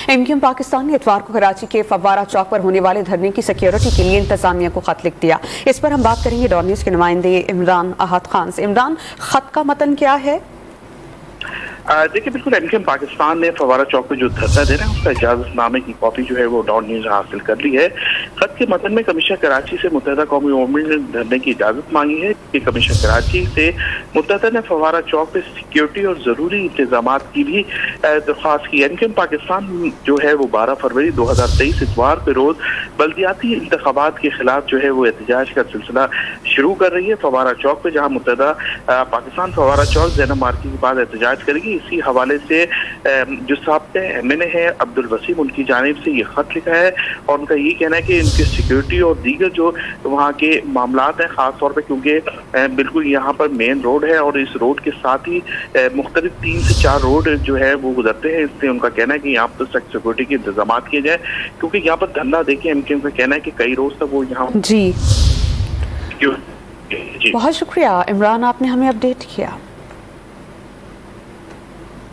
MQM Pakistan ने इतवार को कराची के फव्वारा चौक पर होने वाले धरने की सिक्योरिटी के लिए इंतजामिया को खत लिख दिया। इस पर हम बात करेंगे डॉन न्यूज़ के नुमाइंदे इमरान अहद खान से। इमरान, खत का मतन क्या है? देखिए, बिल्कुल MQM पाकिस्तान ने फव्वारा चौक पे जो धरना दे रहे हैं उसका इजाजतनामे की कॉपी जो है वो डॉन न्यूज़ हासिल कर ली है। खत के मतन में कमीशन कराची से मुत्तहदा कौमी अवामी ने धरने की इजाजत मांगी है कि कमीशन कराची से मुत्तहदा ने फव्वारा चौक पे सिक्योरिटी और जरूरी इंतजाम की भी दरख्वास्त की। MQM पाकिस्तान जो है वो 12 फरवरी 2023 इतवार पे रोज बल्दियाती इंतखाबात के खिलाफ जो है वो एहतजाज का सिलसिला शुरू कर रही है फव्वारा चौक पे, जहाँ मुत्तहदा पाकिस्तान फव्वारा चौक ज़ैनब मार्केट के बाद एहतजाज करेगी। इसी हवाले से जो साबिक़ MNA है अब्दुल वसीम, उनकी जानिब से ये खत लिखा है और उनका ये कहना है कि इनकी सिक्योरिटी और दीगर जो वहाँ के मामलात हैं, ख़ास तौर पे क्योंकि बिल्कुल यहाँ पर मेन रोड है और इस रोड के साथ ही मुख्तलिफ 3 से 4 रोड जो है वो गुजरते हैं। इससे उनका कहना है कि यहाँ पर सख्त सिक्योरिटी के इंतजाम किए जाए, क्योंकि यहाँ पर धरना देखिए MQM का कहना है कि कई रोज तक वो यहाँ जी बहुत शुक्रिया इमरान, आपने हमें अपडेट किया।